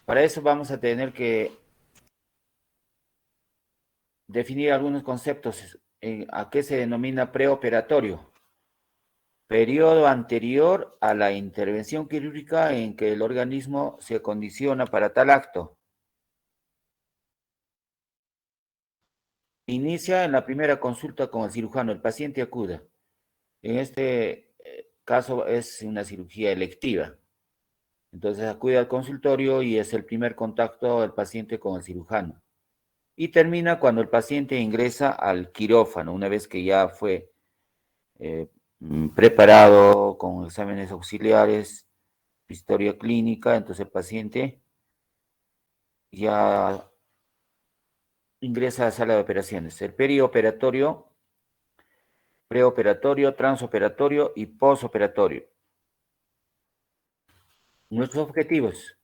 Para eso vamos a tener que definir algunos conceptos. ¿A qué se denomina preoperatorio? Periodo anterior a la intervención quirúrgica en que el organismo se condiciona para tal acto. Inicia en la primera consulta con el cirujano, el paciente acuda. En este caso es una cirugía electiva. Entonces acude al consultorio y es el primer contacto del paciente con el cirujano. Y termina cuando el paciente ingresa al quirófano, una vez que ya fue preparado con exámenes auxiliares, historia clínica, entonces el paciente ya ingresa a la sala de operaciones. El perioperatorio, preoperatorio, transoperatorio y posoperatorio. Nuestros objetivos: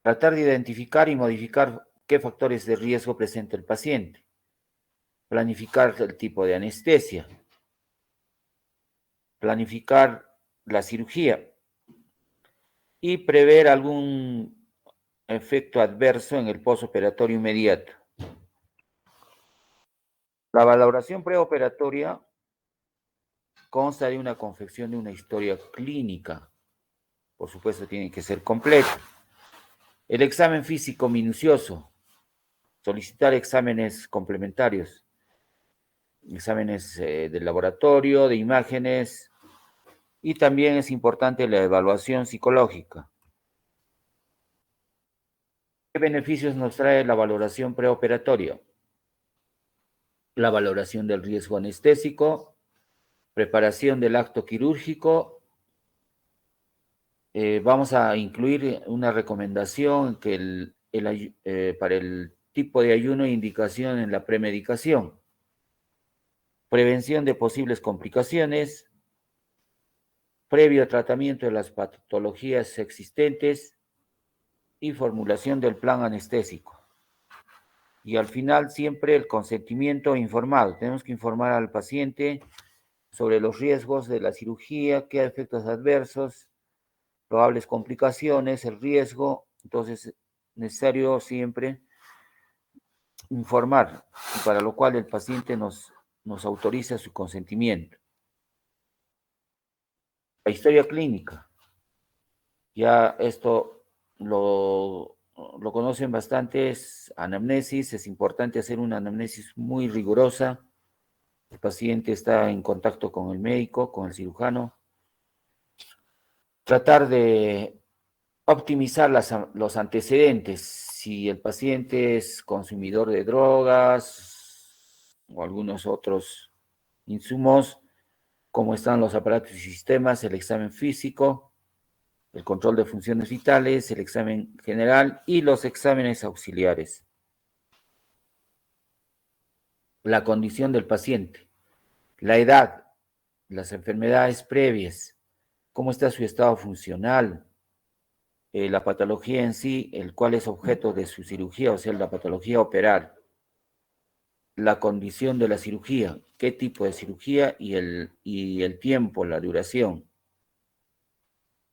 tratar de identificar y modificar qué factores de riesgo presenta el paciente, planificar el tipo de anestesia, planificar la cirugía y prever algún efecto adverso en el postoperatorio inmediato. La valoración preoperatoria consta de una confección de una historia clínica. Por supuesto, tiene que ser completa. El examen físico minucioso. Solicitar exámenes complementarios. Exámenes del laboratorio, de imágenes. Y también es importante la evaluación psicológica. ¿Qué beneficios nos trae la valoración preoperatoria? La valoración del riesgo anestésico, preparación del acto quirúrgico. Vamos a incluir una recomendación que para el tipo de ayuno e indicación en la premedicación. Prevención de posibles complicaciones, previo tratamiento de las patologías existentes y formulación del plan anestésico. Y al final siempre el consentimiento informado. Tenemos que informar al paciente sobre los riesgos de la cirugía, qué efectos adversos, probables complicaciones, el riesgo. Entonces es necesario siempre informar, para lo cual el paciente nos autoriza su consentimiento. La historia clínica. Ya esto lo conocen bastantes. Anamnesis, es importante hacer una anamnesis muy rigurosa. El paciente está en contacto con el médico, con el cirujano. Tratar de optimizar los antecedentes. Si el paciente es consumidor de drogas o algunos otros insumos, cómo están los aparatos y sistemas, el examen físico, el control de funciones vitales, el examen general y los exámenes auxiliares. La condición del paciente, la edad, las enfermedades previas, cómo está su estado funcional, la patología en sí, el cual es objeto de su cirugía, o sea, la patología a operar, la condición de la cirugía, qué tipo de cirugía y el tiempo, la duración.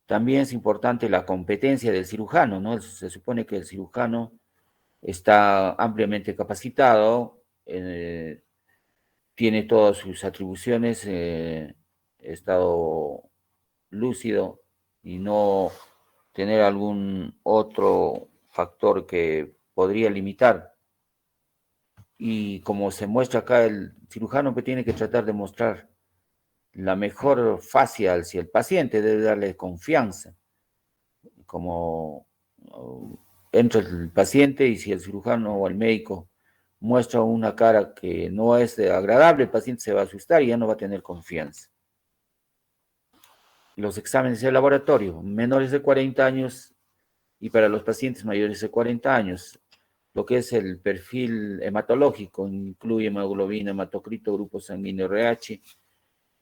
También es importante la competencia del cirujano, ¿no? Se supone que el cirujano está ampliamente capacitado, tiene todas sus atribuciones, estado lúcido y no tener algún otro factor que podría limitar. Y como se muestra acá, el cirujano que tiene que tratar de mostrar la mejor fascia hacia el paciente, debe darle confianza. Como entra el paciente y si el cirujano o el médico muestra una cara que no es agradable, el paciente se va a asustar y ya no va a tener confianza. Los exámenes de laboratorio, menores de 40 años y para los pacientes mayores de 40 años, lo que es el perfil hematológico, incluye hemoglobina, hematocrito, grupo sanguíneo RH,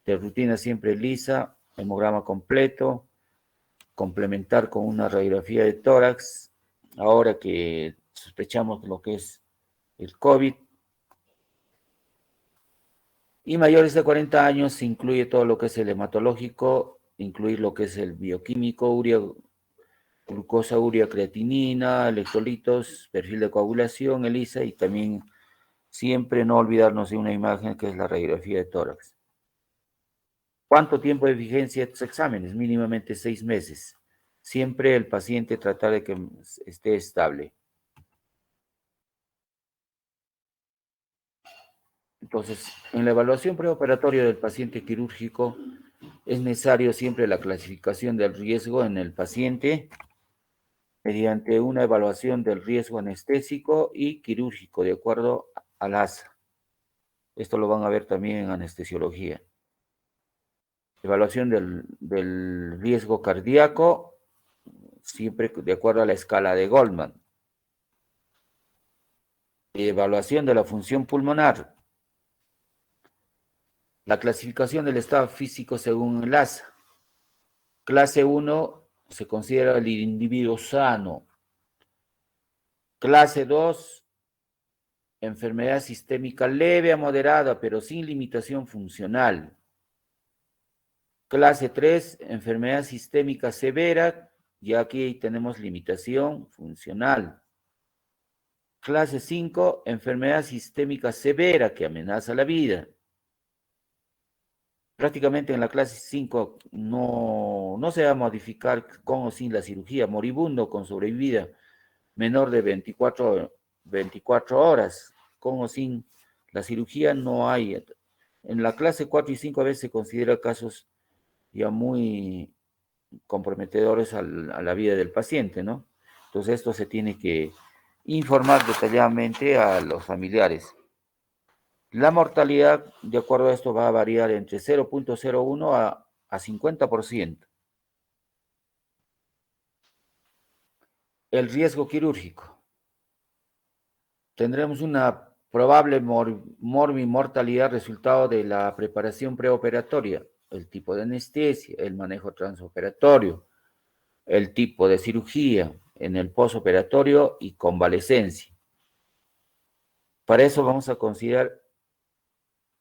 de rutina siempre lisa, hemograma completo, complementar con una radiografía de tórax, ahora que sospechamos lo que es el COVID. Y mayores de 40 años incluye todo lo que es el hematológico, incluir lo que es el bioquímico, urea, glucosa, urea, creatinina, electrolitos, perfil de coagulación, ELISA, y también siempre no olvidarnos de una imagen que es la radiografía de tórax. ¿Cuánto tiempo de vigencia de estos exámenes? Mínimamente 6 meses. Siempre el paciente tratar de que esté estable. Entonces, en la evaluación preoperatoria del paciente quirúrgico es necesario siempre la clasificación del riesgo en el paciente mediante una evaluación del riesgo anestésico y quirúrgico de acuerdo al ASA. Esto lo van a ver también en anestesiología. Evaluación del riesgo cardíaco, siempre de acuerdo a la escala de Goldman. Evaluación de la función pulmonar. La clasificación del estado físico según el ASA. Clase 1 se considera el individuo sano. Clase 2, enfermedad sistémica leve a moderada, pero sin limitación funcional. Clase 3, enfermedad sistémica severa, y aquí tenemos limitación funcional. Clase 5, enfermedad sistémica severa que amenaza la vida. Prácticamente en la clase 5 no se va a modificar con o sin la cirugía, moribundo con sobrevivida menor de 24 horas, con o sin la cirugía no hay. En la clase 4 y 5 a veces se considera casos ya muy comprometedores a la vida del paciente, ¿no? Entonces esto se tiene que informar detalladamente a los familiares. La mortalidad, de acuerdo a esto, va a variar entre 0.01 a 50%. El riesgo quirúrgico. Tendremos una probable mortalidad resultado de la preparación preoperatoria, el tipo de anestesia, el manejo transoperatorio, el tipo de cirugía en el posoperatorio y convalecencia. Para eso vamos a considerar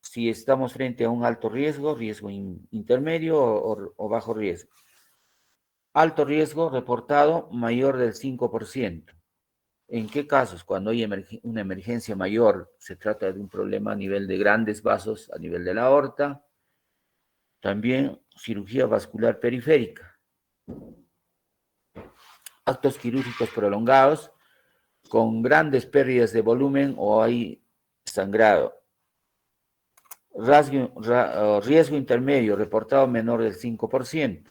si estamos frente a un alto riesgo, riesgo intermedio o bajo riesgo. Alto riesgo reportado mayor del 5%. ¿En qué casos? Cuando hay una emergencia mayor, se trata de un problema a nivel de grandes vasos, a nivel de la aorta. También cirugía vascular periférica. Actos quirúrgicos prolongados con grandes pérdidas de volumen o hay sangrado. Riesgo intermedio reportado menor del 5%.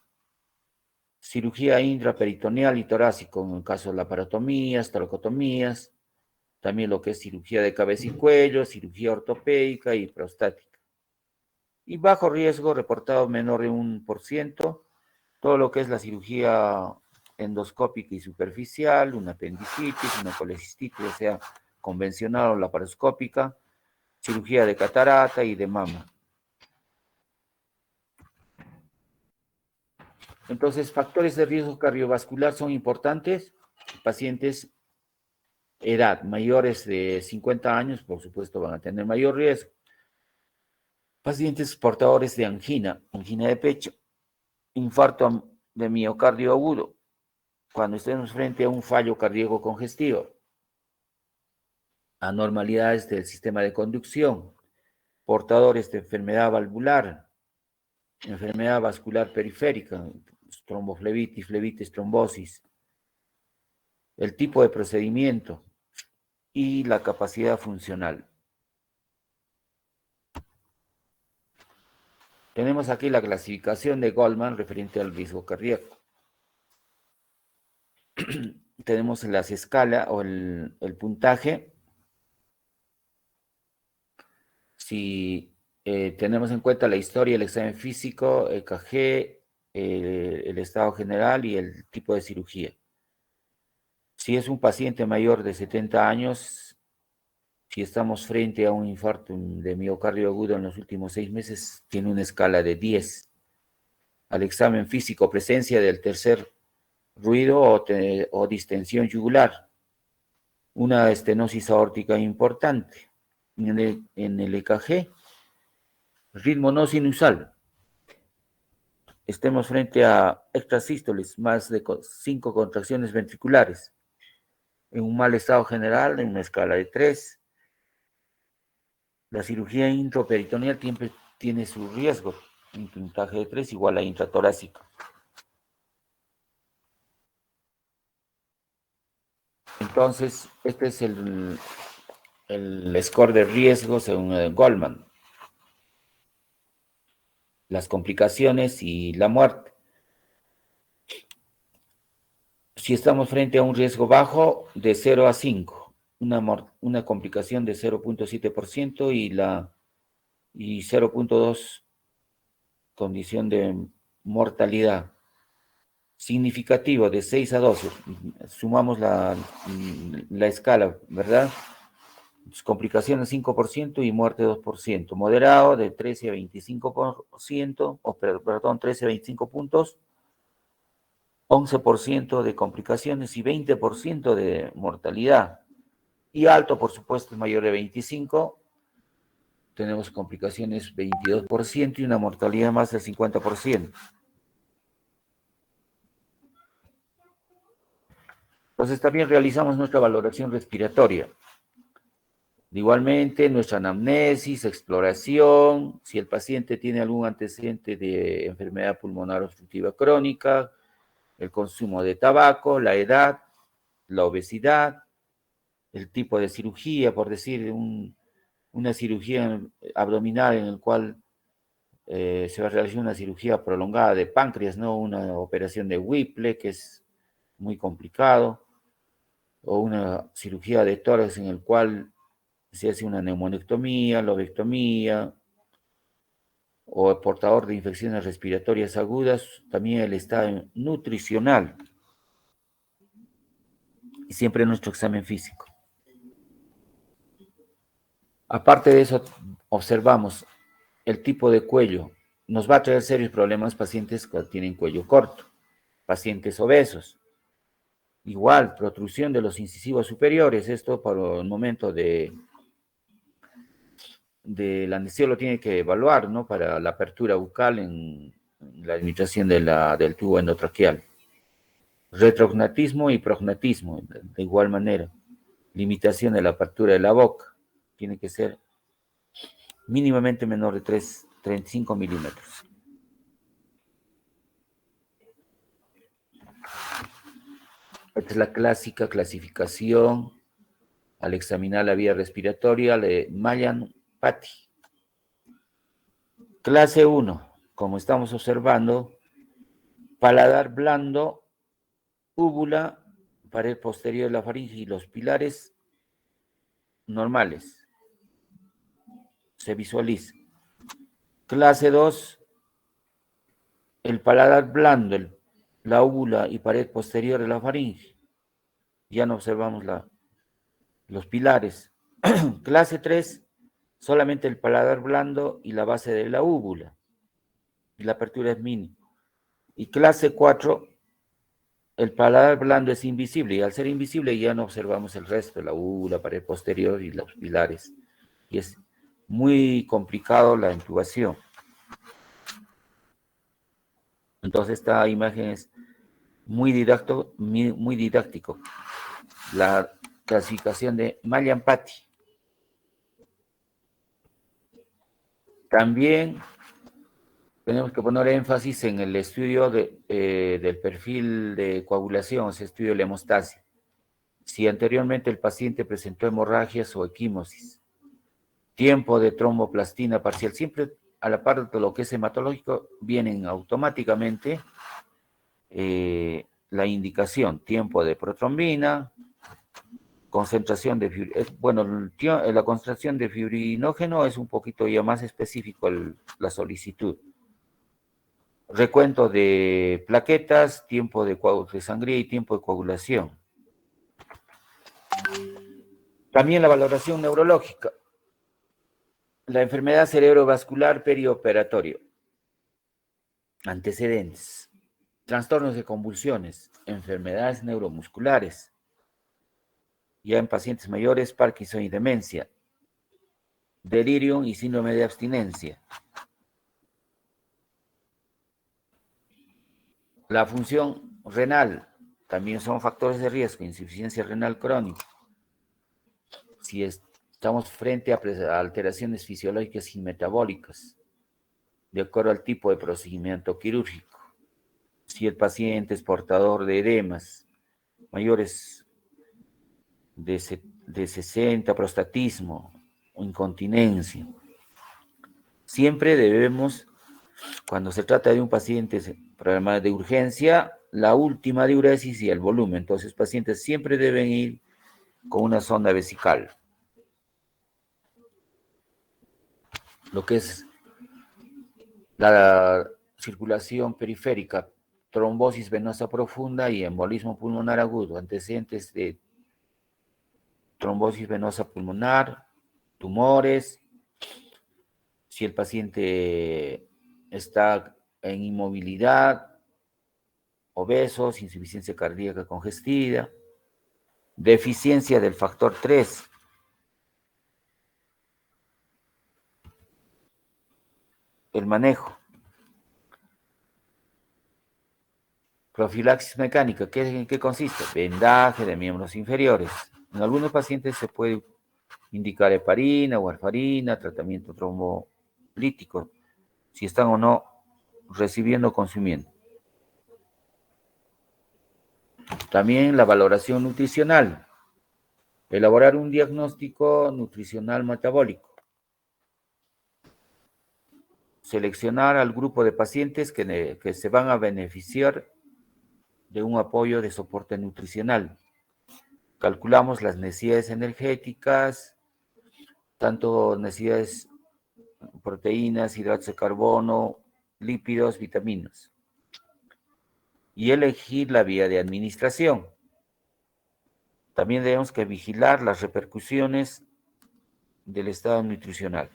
Cirugía intraperitoneal y torácico, en el caso de laparotomías, toracotomías, también lo que es cirugía de cabeza y cuello, cirugía ortopédica y prostática. Y bajo riesgo, reportado menor de 1%, todo lo que es la cirugía endoscópica y superficial, una apendicitis, una colecistitis, ya sea convencional o laparoscópica, cirugía de catarata y de mama. Entonces, factores de riesgo cardiovascular son importantes. Pacientes edad mayores de 50 años, por supuesto, van a tener mayor riesgo. Pacientes portadores de angina, angina de pecho, infarto de miocardio agudo, cuando estemos frente a un fallo cardíaco congestivo, anormalidades del sistema de conducción, portadores de enfermedad valvular, enfermedad vascular periférica, tromboflebitis, flebitis, trombosis, el tipo de procedimiento y la capacidad funcional. Tenemos aquí la clasificación de Goldman referente al riesgo cardíaco. Tenemos las escalas o el puntaje. Si tenemos en cuenta la historia, el examen físico, EKG, el estado general y el tipo de cirugía. Si es un paciente mayor de 70 años, si estamos frente a un infarto de miocardio agudo en los últimos 6 meses, tiene una escala de 10. Al examen físico, presencia del tercer ruido o distensión yugular, una estenosis aórtica importante. En el EKG, ritmo no sinusal, estemos frente a extrasístoles, más de 5 contracciones ventriculares, en un mal estado general, en una escala de 3, la cirugía intraperitoneal tiene su riesgo, un puntaje de 3 igual a intratorácica. Entonces, este es el score de riesgo según Goldman. Las complicaciones y la muerte. Si estamos frente a un riesgo bajo de 0 a 5, una complicación de 0.7% y 0.2 condición de mortalidad. Significativo de 6 a 12, sumamos la escala, ¿verdad? Complicaciones 5% y muerte 2%. Moderado de 13 a 25%, perdón, 13 a 25 puntos, 11% de complicaciones y 20% de mortalidad. Y alto, por supuesto, es mayor de 25, tenemos complicaciones 22% y una mortalidad más del 50%. Entonces también realizamos nuestra valoración respiratoria. Igualmente, nuestra anamnesis, exploración, si el paciente tiene algún antecedente de enfermedad pulmonar obstructiva crónica, el consumo de tabaco, la edad, la obesidad, el tipo de cirugía, por decir, una cirugía abdominal en el cual se va a realizar una cirugía prolongada de páncreas, no una operación de Whipple, que es muy complicado, o una cirugía de tórax en el cual se hace una neumonectomía, lobectomía, o el portador de infecciones respiratorias agudas, también el estado nutricional, y siempre nuestro examen físico. Aparte de eso, observamos el tipo de cuello. Nos va a traer serios problemas pacientes que tienen cuello corto, pacientes obesos. Igual, protrusión de los incisivos superiores, esto para el momento del anestesio lo tiene que evaluar, ¿no? Para la apertura bucal en la administración del tubo endotraqueal. Retrognatismo y prognatismo, de igual manera. Limitación de la apertura de la boca, tiene que ser mínimamente menor de 35 milímetros. Esta es la clásica clasificación al examinar la vía respiratoria de Mallampati. Clase 1, como estamos observando, paladar blando, úvula, pared posterior de la faringe y los pilares normales. Se visualiza. Clase 2, el paladar blando, la úvula y pared posterior de la faringe. Ya no observamos los pilares. Clase 3, solamente el paladar blando y la base de la úvula. Y la apertura es mínima. Y clase 4, el paladar blando es invisible, y al ser invisible ya no observamos el resto, la úvula, pared posterior y los pilares. Y es muy complicado la intubación. Entonces esta imagen es muy didáctico. La clasificación de Mallampati. También tenemos que poner énfasis en el estudio del perfil de coagulación, ese estudio de la hemostasia. Si anteriormente el paciente presentó hemorragias o equimosis, tiempo de tromboplastina parcial, siempre a la par de lo que es hematológico, vienen automáticamente la indicación, tiempo de protrombina, concentración de la concentración de fibrinógeno es un poquito ya más específico la solicitud. Recuento de plaquetas, tiempo de sangría y tiempo de coagulación. También la valoración neurológica. La enfermedad cerebrovascular perioperatorio. Antecedentes. Trastornos de convulsiones. Enfermedades neuromusculares. Ya en pacientes mayores, Parkinson y demencia. Delirium y síndrome de abstinencia. La función renal también son factores de riesgo, insuficiencia renal crónica. Si estamos frente a alteraciones fisiológicas y metabólicas, de acuerdo al tipo de procedimiento quirúrgico. Si el paciente es portador de edemas mayores de 60, prostatismo o incontinencia, siempre debemos, cuando se trata de un paciente problema de urgencia, la última diuresis y el volumen. Entonces, los pacientes siempre deben ir con una sonda vesical. Lo que es la circulación periférica, trombosis venosa profunda y embolismo pulmonar agudo, antecedentes de trombosis venosa pulmonar, tumores, si el paciente está en inmovilidad, obesos, insuficiencia cardíaca congestiva, deficiencia del factor 3, el manejo. Profilaxis mecánica, ¿en qué consiste? Vendaje de miembros inferiores. En algunos pacientes se puede indicar heparina o warfarina, tratamiento trombolítico, si están o no recibiendo o consumiendo. También la valoración nutricional. Elaborar un diagnóstico nutricional metabólico. Seleccionar al grupo de pacientes que se van a beneficiar de un apoyo de soporte nutricional. Calculamos las necesidades energéticas, tanto necesidades proteínas, hidratos de carbono, lípidos, vitaminas. Y elegir la vía de administración. También debemos que vigilar las repercusiones del estado nutricional.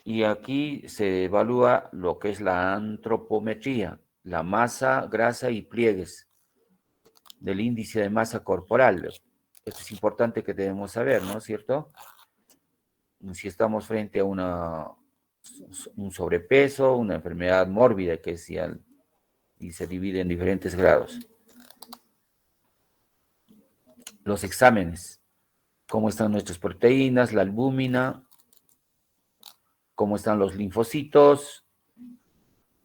Y aquí se evalúa lo que es la antropometría, la masa, grasa y pliegues del índice de masa corporal. Esto es importante que debemos saber, ¿no es cierto? Si estamos frente a un sobrepeso, una enfermedad mórbida que es y se divide en diferentes grados. Los exámenes, cómo están nuestras proteínas, la albúmina, cómo están los linfocitos,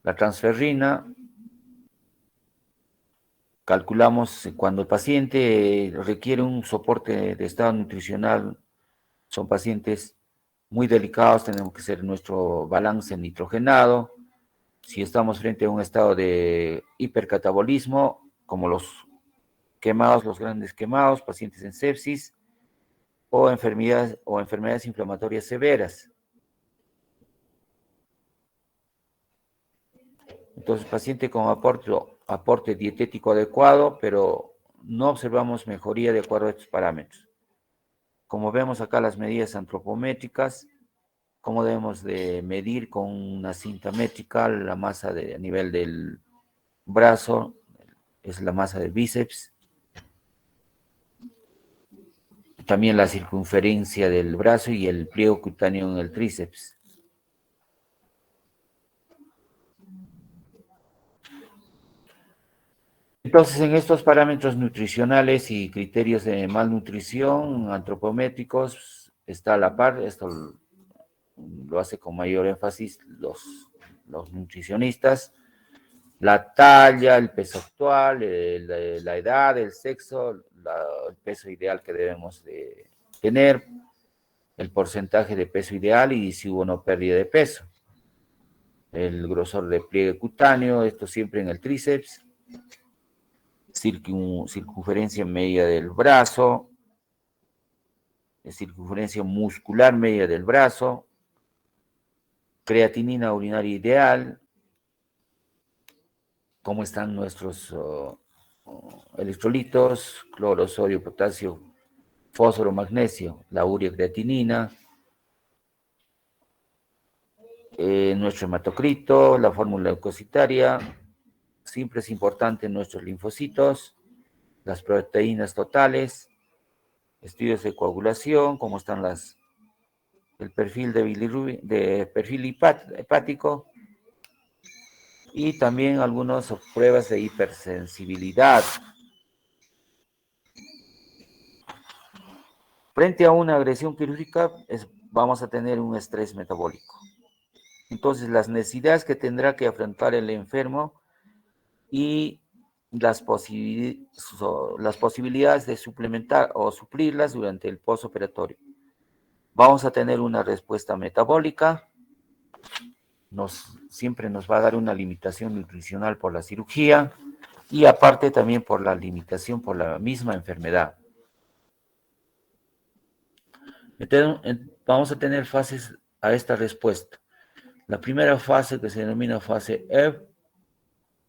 la transferrina. Calculamos cuando el paciente requiere un soporte de estado nutricional, son pacientes muy delicados, tenemos que hacer nuestro balance nitrogenado. Si estamos frente a un estado de hipercatabolismo, como los quemados, los grandes quemados, pacientes en sepsis o enfermedades inflamatorias severas. Entonces, paciente con aporte dietético adecuado, pero no observamos mejoría de acuerdo a estos parámetros. Como vemos acá las medidas antropométricas, cómo debemos de medir con una cinta métrica la masa a nivel del brazo, es la masa del bíceps. También la circunferencia del brazo y el pliego cutáneo en el tríceps. Entonces, en estos parámetros nutricionales y criterios de malnutrición antropométricos está a la par, esto lo hace con mayor énfasis los nutricionistas, la talla, el peso actual, la edad, el sexo, el peso ideal que debemos de tener, el porcentaje de peso ideal y si hubo o no pérdida de peso, el grosor de pliegue cutáneo, esto siempre en el tríceps, circunferencia media del brazo, circunferencia muscular media del brazo, creatinina urinaria ideal, cómo están nuestros electrolitos, cloro, sodio, potasio, fósforo, magnesio, la urea, creatinina, nuestro hematocrito, la fórmula leucocitaria, siempre es importante nuestros linfocitos, las proteínas totales, estudios de coagulación, cómo están las el perfil de perfil hepático y también algunas pruebas de hipersensibilidad. Frente a una agresión quirúrgica vamos a tener un estrés metabólico. Entonces, las necesidades que tendrá que afrontar el enfermo y las posibilidades de suplementar o suplirlas durante el postoperatorio. Vamos a tener una respuesta metabólica, siempre nos va a dar una limitación nutricional por la cirugía y aparte también por la limitación por la misma enfermedad. Entonces, vamos a tener fases a esta respuesta. La primera fase, que se denomina fase F,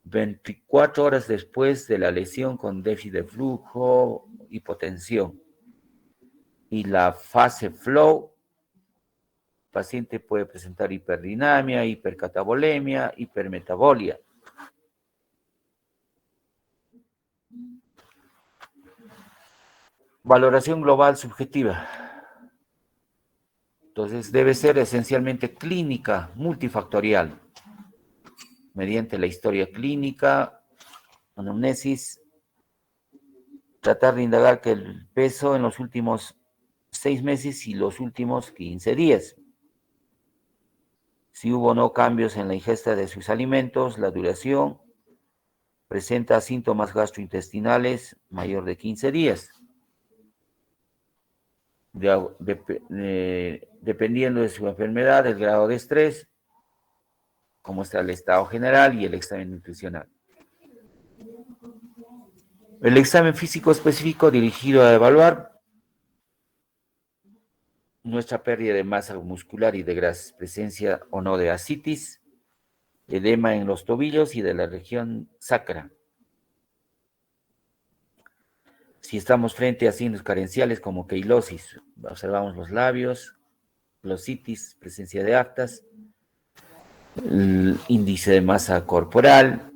24 horas después de la lesión con déficit de flujo, hipotensión. Y la fase flow, el paciente puede presentar hiperdinamia, hipercatabolemia, hipermetabolia. Valoración global subjetiva. Entonces debe ser esencialmente clínica, multifactorial, mediante la historia clínica, anamnesis, tratar de indagar que el peso en los últimos 6 meses y los últimos 15 días. Si hubo o no cambios en la ingesta de sus alimentos, la duración, presenta síntomas gastrointestinales mayor de 15 días. Dependiendo de su enfermedad, el grado de estrés, cómo está el estado general y el examen nutricional. El examen físico específico dirigido a evaluar nuestra pérdida de masa muscular y de grasa, presencia o no de ascitis, edema en los tobillos y de la región sacra. Si estamos frente a signos carenciales como queilosis, observamos los labios, glositis, presencia de aftas, el índice de masa corporal.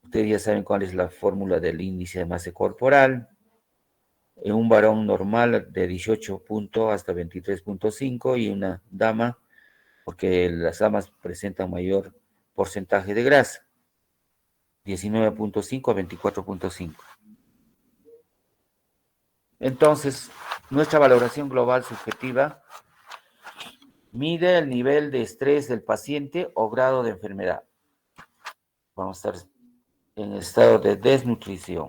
Ustedes ya saben cuál es la fórmula del índice de masa corporal. En un varón normal de 18 puntos hasta 23.5 y una dama, porque las damas presentan mayor porcentaje de grasa, 19.5 a 24.5. Entonces, nuestra valoración global subjetiva mide el nivel de estrés del paciente o grado de enfermedad. Vamos a estar en estado de desnutrición.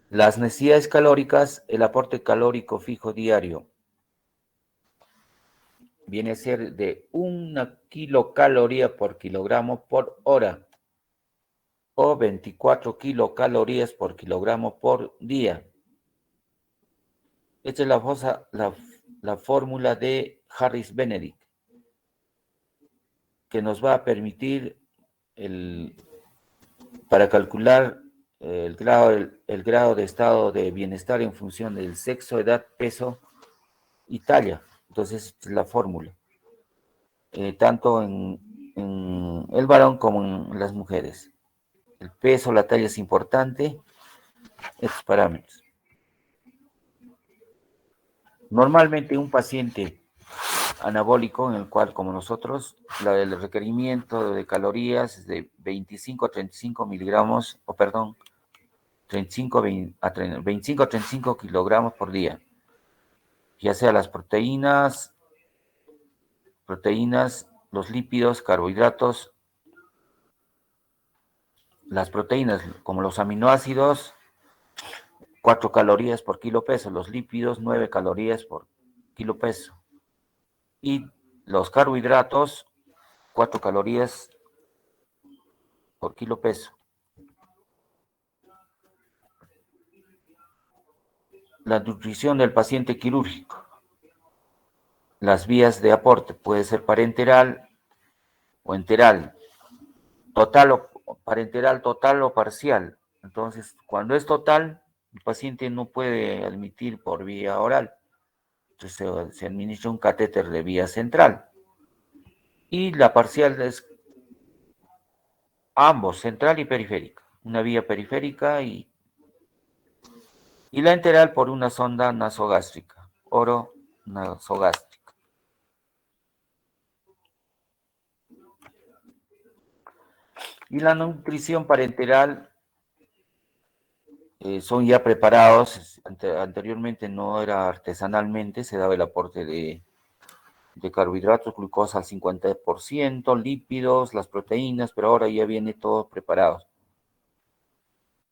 Las necesidades calóricas, el aporte calórico fijo diario viene a ser de 1 kilocaloría por kilogramo por hora o 24 kilocalorías por kilogramo por día. Esta es la fórmula de Harris-Benedict, que nos va a permitir para calcular el grado de estado de bienestar en función del sexo, edad, peso y talla. Entonces, es la fórmula, tanto en el varón como en las mujeres. El peso, la talla es importante, estos parámetros. Normalmente un paciente anabólico, en el cual, como nosotros, el requerimiento de calorías es de 25 a 35 miligramos, 25 a 35 kilogramos por día, ya sea las proteínas, los lípidos, carbohidratos, las proteínas como los aminoácidos, 4 calorías por kilo peso, los lípidos, 9 calorías por kilo peso, y los carbohidratos, 4 calorías por kilo peso. La nutrición del paciente quirúrgico. Las vías de aporte puede ser parenteral o enteral, parenteral total o parcial. Entonces, cuando es total, el paciente no puede admitir por vía oral. Entonces, se administra un catéter de vía central. Y la parcial es ambos, central y periférica. Una vía periférica y y la enteral por una sonda nasogástrica, oro nasogástrica. Y la nutrición parenteral son ya preparados, anteriormente no era artesanalmente, se daba el aporte de carbohidratos, glucosa al 50%, lípidos, las proteínas, pero ahora ya viene todo preparado.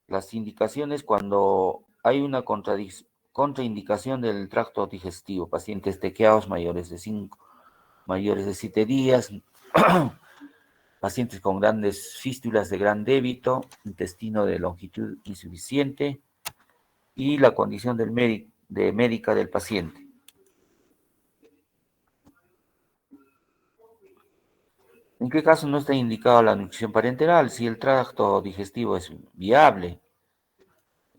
Las indicaciones cuando hay una contraindicación del tracto digestivo, pacientes tequeados mayores de 7 días, pacientes con grandes fístulas de gran débito, intestino de longitud insuficiente y la condición médica del paciente. ¿En qué caso no está indicada la nutrición parenteral? Si el tracto digestivo es viable,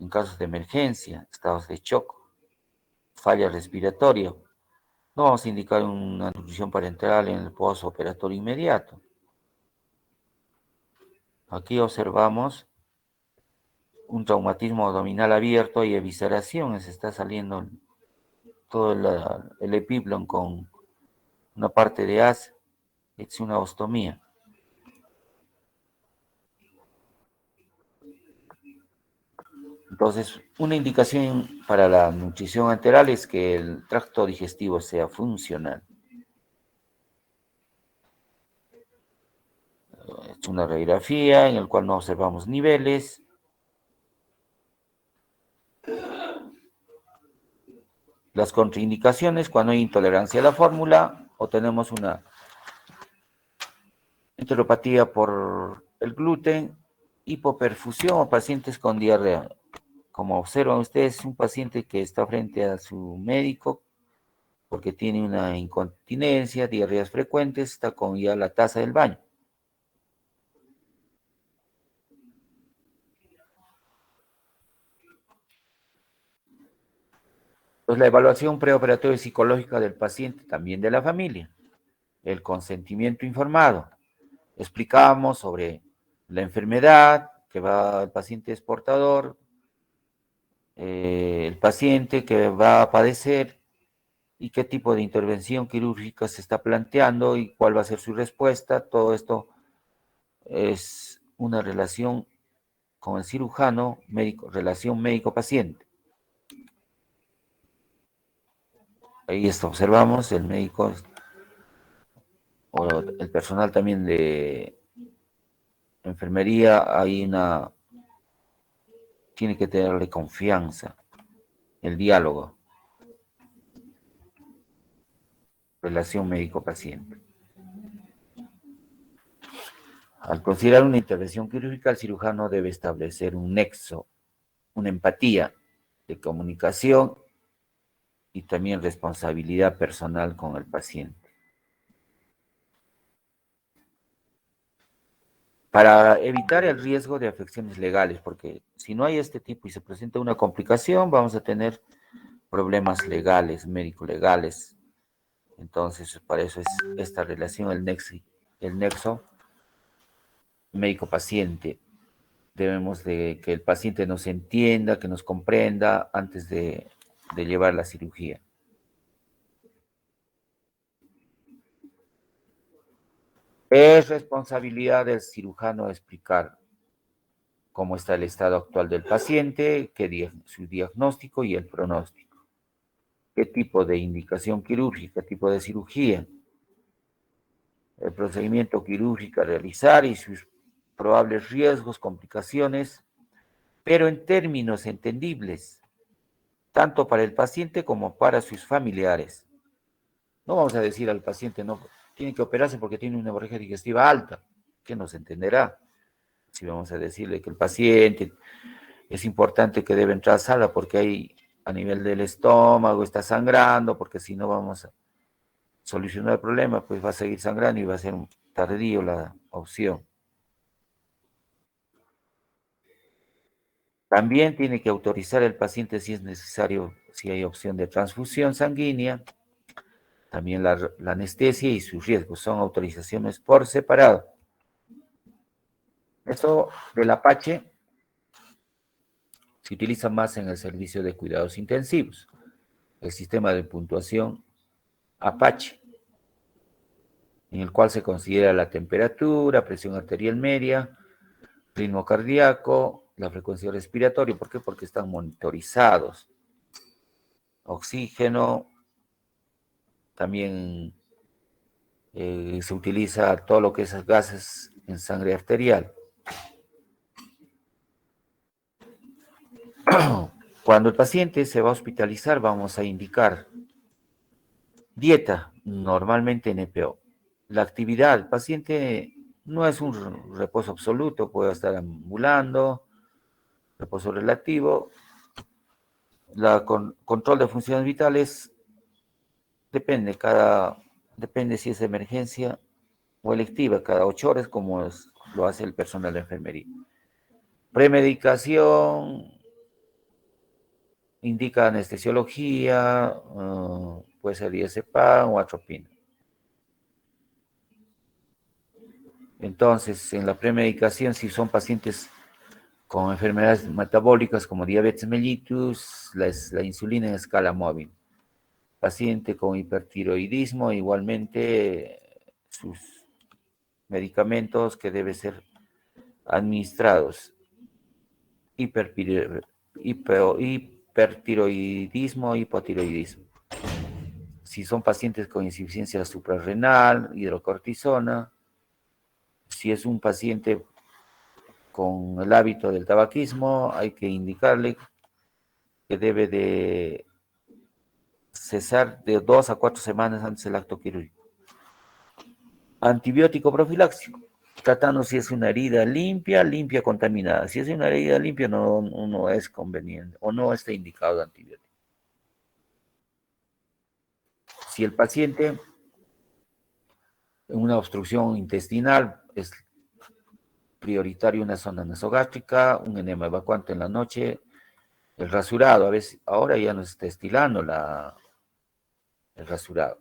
en casos de emergencia, estados de shock, falla respiratoria, no vamos a indicar una nutrición parenteral en el postoperatorio inmediato. Aquí observamos un traumatismo abdominal abierto y evisceración, se está saliendo todo el epiplon con una parte de as, es una ostomía. Entonces, una indicación para la nutrición enteral es que el tracto digestivo sea funcional. Es una radiografía en la cual no observamos niveles. Las contraindicaciones cuando hay intolerancia a la fórmula o tenemos una enteropatía por el gluten, hipoperfusión o pacientes con diarrea. Como observan ustedes, un paciente que está frente a su médico porque tiene una incontinencia, diarreas frecuentes, está con ya la taza del baño. Pues la evaluación preoperatoria psicológica del paciente, también de la familia. El consentimiento informado. Explicamos sobre la enfermedad que el paciente es portador, el paciente que va a padecer y qué tipo de intervención quirúrgica se está planteando y cuál va a ser su respuesta. Todo esto es una relación con el cirujano, relación médico-paciente. Ahí observamos el médico o el personal también de enfermería, tiene que tenerle confianza, el diálogo, relación médico-paciente. Al considerar una intervención quirúrgica, el cirujano debe establecer un nexo, una empatía de comunicación y también responsabilidad personal con el paciente. Para evitar el riesgo de afecciones legales, porque si no hay este tipo y se presenta una complicación, vamos a tener problemas legales, médico-legales. Entonces, para eso es esta relación, el nexo médico-paciente. Debemos de que el paciente nos entienda, que nos comprenda antes de llevar la cirugía. Es responsabilidad del cirujano explicar cómo está el estado actual del paciente, su diagnóstico y el pronóstico. Qué tipo de indicación quirúrgica, tipo de cirugía, el procedimiento quirúrgico a realizar y sus probables riesgos, complicaciones, pero en términos entendibles, tanto para el paciente como para sus familiares. No vamos a decir al paciente, no, tiene que operarse porque tiene una hemorragia digestiva alta, que no se entenderá. Si vamos a decirle que el paciente es importante que debe entrar a sala porque hay a nivel del estómago está sangrando, porque si no vamos a solucionar el problema, pues va a seguir sangrando y va a ser tardío la opción. También tiene que autorizar el paciente si es necesario, si hay opción de transfusión sanguínea, también la anestesia y sus riesgos, son autorizaciones por separado. Esto del Apache Se utiliza más en el servicio de cuidados intensivos, el sistema de puntuación Apache, en el cual se considera la temperatura, presión arterial media, ritmo cardíaco, la frecuencia respiratoria. ¿Por qué? Porque están monitorizados. Oxígeno, también se utiliza todo lo que es gases en sangre arterial. Cuando el paciente se va a hospitalizar, vamos a indicar dieta, normalmente NPO. La actividad, el paciente no es un reposo absoluto, puede estar ambulando, reposo relativo. Control de funciones vitales depende si es emergencia o electiva, cada 8 horas, como lo hace el personal de enfermería. Premedicación, indica anestesiología, puede ser diazepam o atropina. Entonces, en la premedicación, si son pacientes con enfermedades metabólicas como diabetes mellitus, la insulina en escala móvil. Paciente con hipertiroidismo, igualmente sus medicamentos que deben ser administrados. Hipertiroidismo, hipotiroidismo. Si son pacientes con insuficiencia suprarrenal, hidrocortisona. Si es un paciente con el hábito del tabaquismo, hay que indicarle que debe de cesar de 2 a 4 semanas antes del acto quirúrgico. Antibiótico profiláctico, tratando si es una herida limpia, contaminada. Si es una herida limpia, no es conveniente o no está indicado antibiótico. Si el paciente en una obstrucción intestinal es prioritario una sonda nasogástrica, un enema evacuante en la noche, el rasurado, a veces ahora ya nos está estilando el rasurado.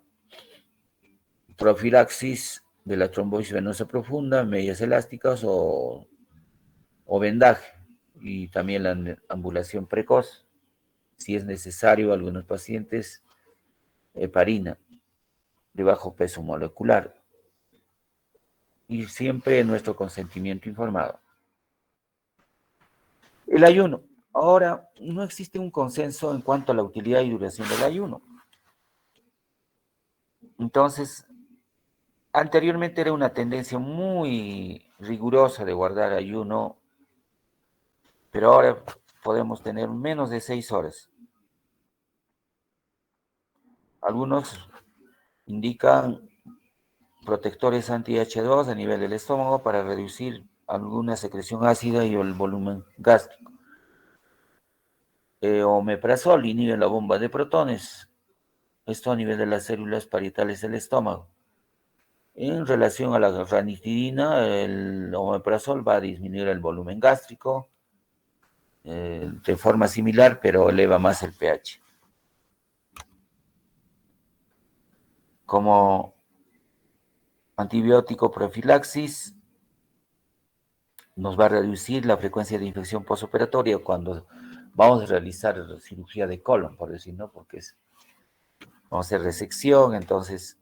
Profilaxis de la trombosis venosa profunda, medias elásticas o vendaje, y también la ambulación precoz, si es necesario, algunos pacientes, heparina de bajo peso molecular, y siempre nuestro consentimiento informado. El ayuno. Ahora, no existe un consenso en cuanto a la utilidad y duración del ayuno. Entonces, anteriormente era una tendencia muy rigurosa de guardar ayuno, pero ahora podemos tener menos de 6 horas. Algunos indican protectores anti-H2 a nivel del estómago para reducir alguna secreción ácida y el volumen gástrico. Omeprazol inhibe la bomba de protones, esto a nivel de las células parietales del estómago. En relación a la ranitidina, el omeprazol va a disminuir el volumen gástrico de forma similar, pero eleva más el pH. Como antibiótico profilaxis, nos va a reducir la frecuencia de infección postoperatoria cuando vamos a realizar cirugía de colon, por decir, ¿no? Porque vamos a hacer resección, entonces,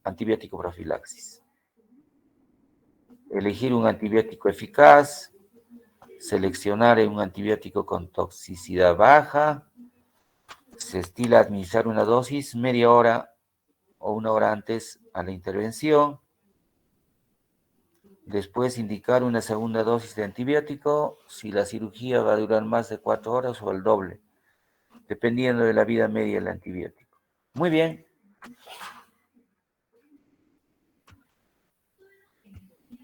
antibiótico profilaxis. Elegir un antibiótico eficaz, seleccionar un antibiótico con toxicidad baja, se estila administrar una dosis media hora o 1 hora antes a la intervención. Después indicar una segunda dosis de antibiótico si la cirugía va a durar más de 4 horas o el doble, dependiendo de la vida media del antibiótico. Muy bien.